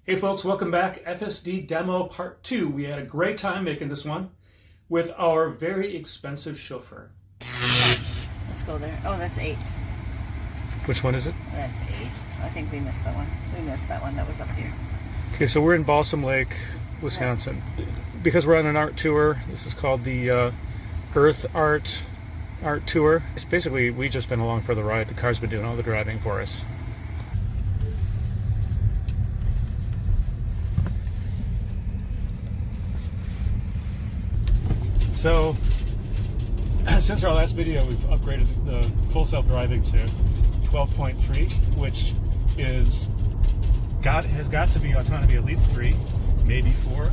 Hey folks, welcome back. FSD Demo Part 2. We had a great time making this one with our very expensive chauffeur. Let's go there. Oh, that's 8. Which one is it? That's 8. I think we missed that one. We missed that one. That was up here. Okay, so we're in Balsam Lake, Wisconsin. Because we're on an art tour, this is called the EarthArts Art Tour. It's basically, we've just been along for the ride. The car's been doing all the driving for us. So, since our last video, we've upgraded the full self-driving to 12.3, which has got to be autonomy at least 3, maybe 4.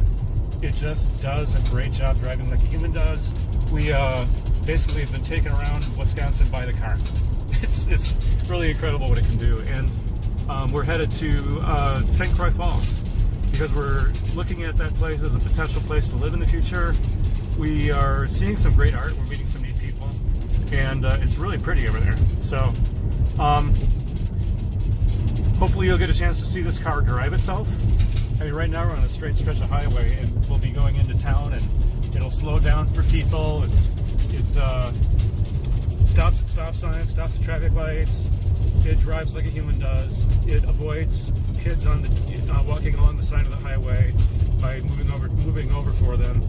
It just does a great job driving like a human does. We basically have been taken around Wisconsin by the car. It's really incredible what it can do. And we're headed to St. Croix Falls because we're looking at that place as a potential place to live in the future. We are seeing some great art. We're meeting some neat people, and it's really pretty over there. So hopefully you'll get a chance to see this car drive itself. I mean, right now we're on a straight stretch of highway, and we'll be going into town, and it'll slow down for people. And it stops at stop signs, stops at traffic lights. It drives like a human does. It avoids kids on the walking along the side of the highway by moving over for them.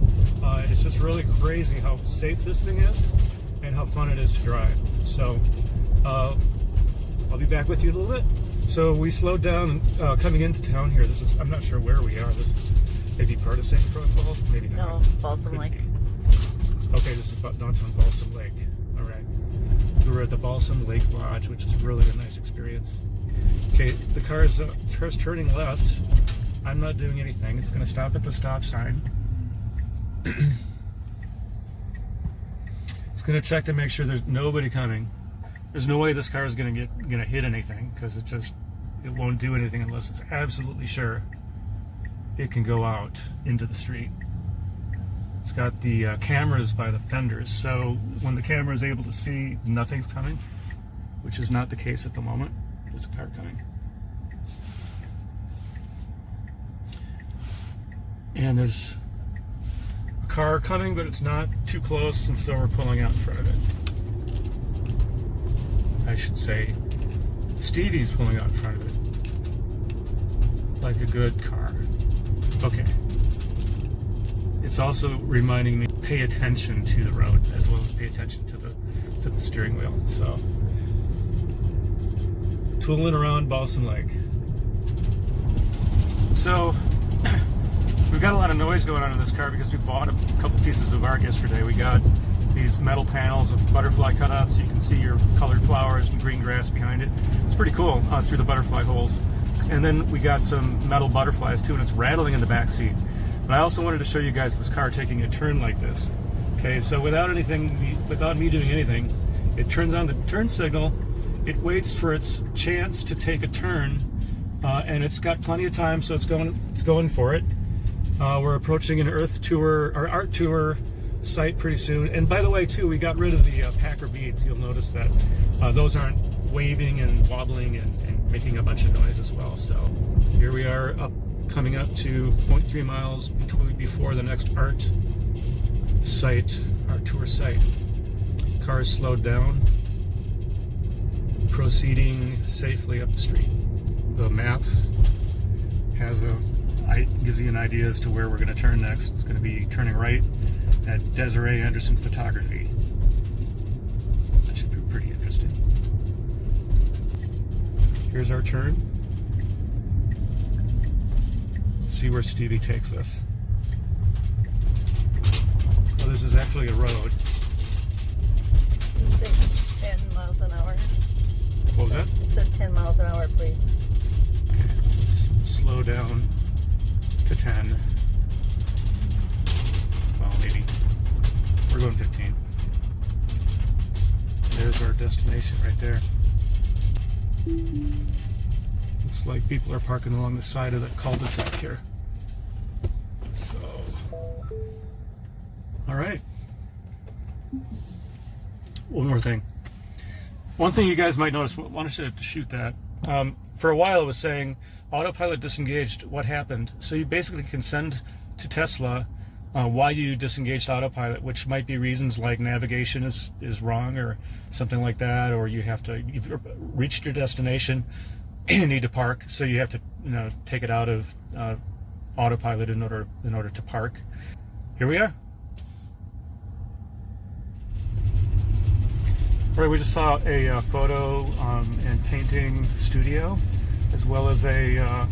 It's just really crazy how safe this thing is and how fun it is to drive. So I'll be back with you in a little bit. So we slowed down coming into town here. This is, I'm not sure where we are. This is maybe part of St. Croix Falls, maybe not. No, Balsam Lake. Okay, this is downtown Balsam Lake. All right. We're at the Balsam Lake Lodge, which is really a nice experience. Okay, the car's turning left. I'm not doing anything. It's going to stop at the stop sign. It's going to check to make sure there's nobody coming. There's no way this car is going to hit anything because it won't do anything unless it's absolutely sure it can go out into the street. It's got the cameras by the fenders, so when the camera is able to see nothing's coming, which is not the case at the moment, there's a car coming. And there's a car coming, but it's not too close, and so we're pulling out in front of it. I should say Stevie's pulling out in front of it. Like a good car. Okay. It's also reminding me to pay attention to the road as well as pay attention to the steering wheel. So, tooling around Balsam Lake. So, we've got a lot of noise going on in this car because we bought a couple pieces of art yesterday. We got these metal panels with butterfly cutouts so you can see your colored flowers and green grass behind it. It's pretty cool through the butterfly holes. And then we got some metal butterflies too, and it's rattling in the back seat. But I also wanted to show you guys this car taking a turn like this. Okay, so without me doing anything, it turns on the turn signal, it waits for its chance to take a turn, and it's got plenty of time, so it's going for it. We're approaching an art tour site pretty soon. And by the way, too, we got rid of the Packer beads. You'll notice that those aren't waving and wobbling and making a bunch of noise as well. So here we are coming up to 0.3 miles before the next art tour site. Car is slowed down, proceeding safely up the street. The map gives you an idea as to where we're going to turn next. It's going to be turning right at Desiree Anderson Photography. That should be pretty interesting. Here's our turn. Let's see where Stevie takes us. Well, this is actually a road. 10 miles an hour. What was that? It said 10 miles an hour, please. Okay, let's slow down to 10. Well, maybe. We're going 15. There's our destination right there. Looks like people are parking along the side of the cul-de-sac here. So, all right. One more thing. One thing you guys might notice, I wanted to shoot that. for a while it was saying autopilot disengaged, what happened? So you basically can send to Tesla why you disengaged autopilot, which might be reasons like navigation is wrong or something like that, or you've reached your destination and you need to park, so you have to take it out of autopilot in order to park. Here we are. All right, we just saw a photo and painting studio, as well as a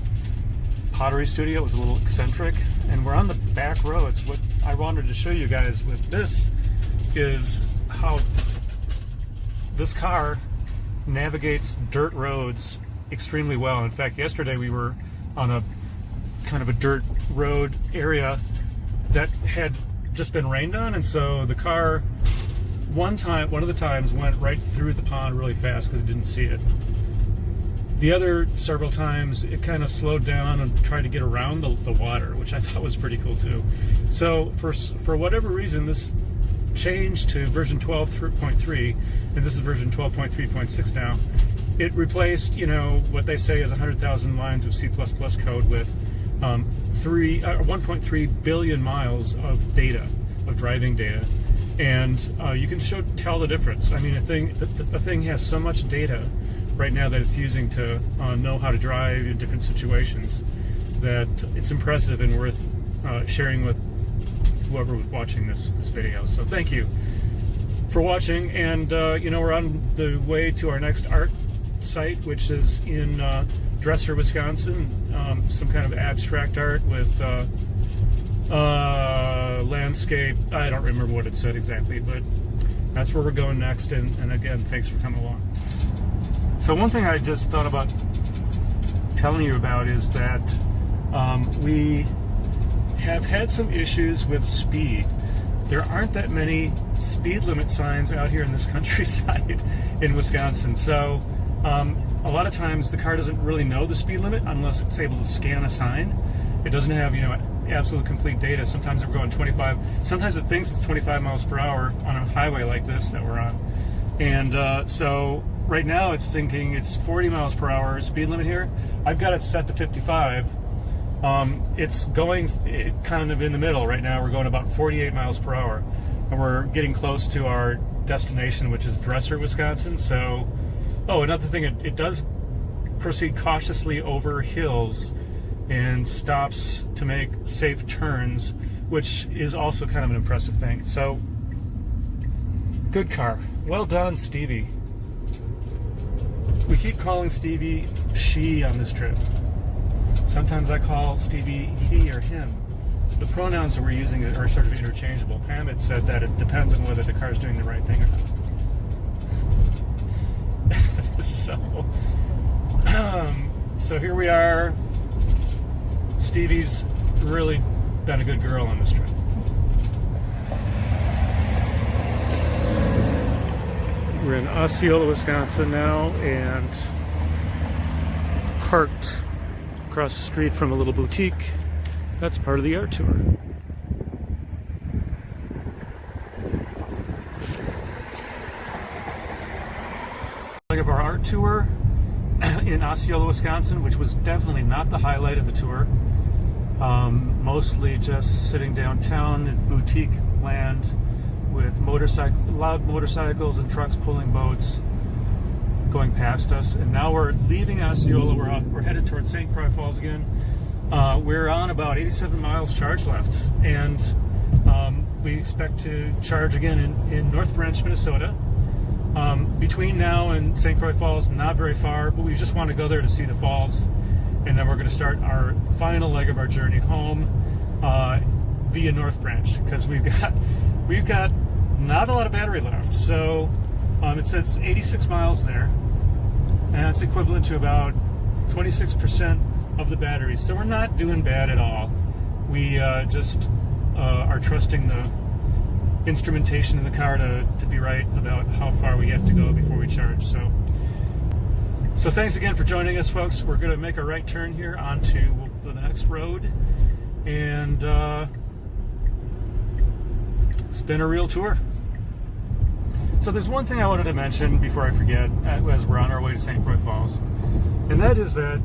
pottery studio. It was a little eccentric, and we're on the back roads. What I wanted to show you guys with this is how this car navigates dirt roads extremely well. In fact, yesterday we were on a kind of a dirt road area that had just been rained on, and so the car one of the times went right through the pond really fast because it didn't see it. The other several times it kind of slowed down and tried to get around the water, which I thought was pretty cool too. So for whatever reason, this changed to version 12.3, and this is version 12.3.6 now. It replaced, what they say is 100,000 lines of C++ code with 1.3 billion miles of data, of driving data, and you can tell the difference. I mean, the thing has so much data right now that it's using to know how to drive in different situations that it's impressive and worth sharing with whoever was watching this video. So thank you for watching, and we're on the way to our next art site, which is in Dresser, Wisconsin. Some kind of abstract art with landscape. I don't remember what it said exactly, but that's where we're going next. And again, thanks for coming along. So one thing I just thought about telling you about is that we have had some issues with speed. There aren't that many speed limit signs out here in this countryside in Wisconsin. So a lot of times the car doesn't really know the speed limit unless it's able to scan a sign. It doesn't have, absolute complete data. Sometimes we're going 25. Sometimes it thinks it's 25 miles per hour on a highway like this that we're on. And so right now it's thinking it's 40 miles per hour speed limit here. I've got it set to 55. It's going kind of in the middle right now. We're going about 48 miles per hour, and we're getting close to our destination, which is Dresser, Wisconsin. So, another thing, it does proceed cautiously over hills and stops to make safe turns, which is also kind of an impressive thing. So, good car. Well done, Stevie. We keep calling Stevie she on this trip. Sometimes I call Stevie he or him. So the pronouns that we're using are sort of interchangeable. Pam had said that it depends on whether the car's doing the right thing or not. So here we are. Stevie's really been a good girl on this trip. We're in Osceola, Wisconsin now, and parked across the street from a little boutique. That's part of the art tour. Of our art tour in Osceola, Wisconsin, which was definitely not the highlight of the tour. Mostly just sitting downtown in boutique land with loud motorcycles and trucks pulling boats going past us. And now we're leaving Osceola. We're headed towards St. Croix Falls again. We're on about 87 miles charge left, and we expect to charge again in North Branch, Minnesota. Between now and St. Croix Falls, not very far, but we just want to go there to see the falls, and then we're going to start our final leg of our journey home via North Branch, because we've got not a lot of battery left. So it says 86 miles there, and that's equivalent to about 26% of the battery. So we're not doing bad at all. We just are trusting the instrumentation in the car to be right about how far we have to go before we charge. So thanks again for joining us, folks. We're going to make a right turn here onto the next road, and it's been a real tour. So there's one thing I wanted to mention before I forget as we're on our way to St. Croix Falls. And that is that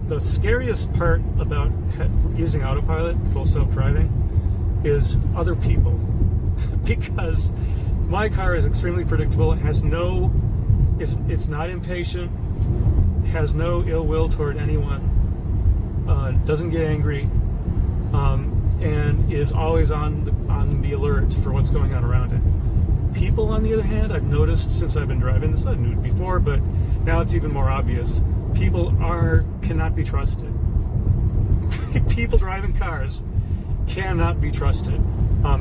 the scariest part about using autopilot, full self-driving, is other people. Because my car is extremely predictable. It has no, it's not impatient, has no ill will toward anyone, doesn't get angry, and is always on the alert for what's going on around it. People, on the other hand, I've noticed since I've been driving this, I knew it before, but now it's even more obvious. People cannot be trusted. People driving cars cannot be trusted.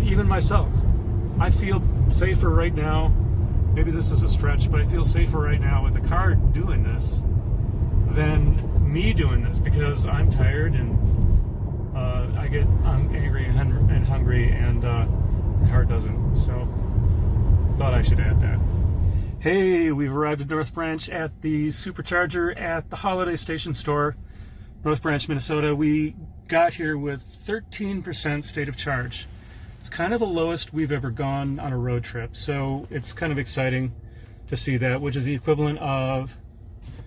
Even myself. I feel safer right now. Maybe this is a stretch, but I feel safer right now with the car doing this than me doing this, because I'm tired and I'm angry and hungry, and the car doesn't. So thought I should add that. Hey, we've arrived at North Branch at the supercharger at the Holiday Station store, North Branch, Minnesota. We got here with 13% state of charge. It's kind of the lowest we've ever gone on a road trip, so it's kind of exciting to see that, which is the equivalent of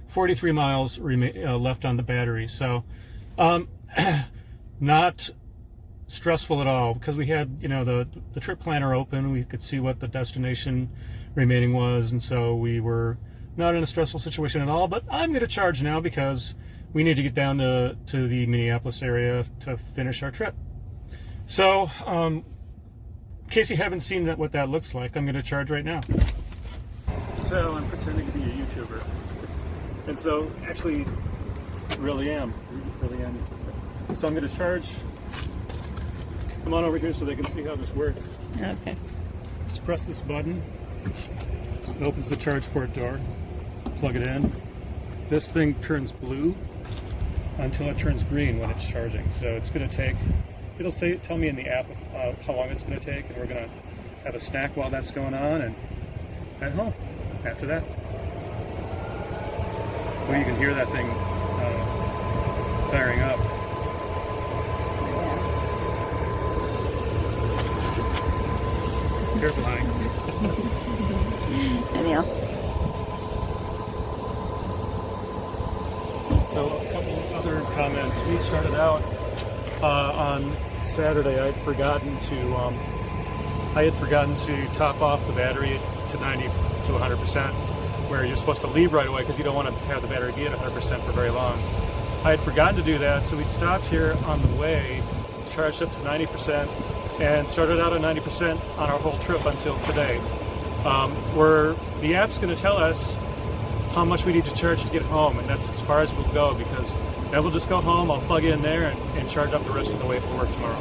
43 miles left on the battery. So not stressful at all, because we had, the trip planner open. We could see what the destination remaining was, and so we were not in a stressful situation at all. But I'm going to charge now because we need to get down to the Minneapolis area to finish our trip. So in case you haven't seen what that looks like, I'm going to charge right now. So I'm pretending to be a YouTuber, and so actually really am. So I'm going to charge. Come on over here so they can see how this works. Okay. Just press this button. It opens the charge port door. Plug it in. This thing turns blue until it turns green when it's charging. So it's going to take, tell me in the app how long it's going to take, and we're going to have a snack while that's going on, and head home after that. Well, you can hear that thing firing up. Careful, honey. Anyhow. So a couple other comments. We started out on Saturday. I had forgotten to top off the battery to 90 to 100%, where you're supposed to leave right away because you don't want to have the battery be at 100% for very long. I had forgotten to do that, so we stopped here on the way, charged up to 90%, and started out at 90% on our whole trip until today. Where the app's going to tell us how much we need to charge to get home, and that's as far as we'll go, because then we'll just go home, I'll plug in there and charge up the rest of the way for work tomorrow.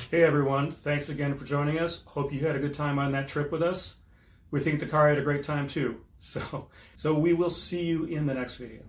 Hey everyone, thanks again for joining us. Hope you had a good time on that trip with us. We think the car had a great time too. So we will see you in the next video.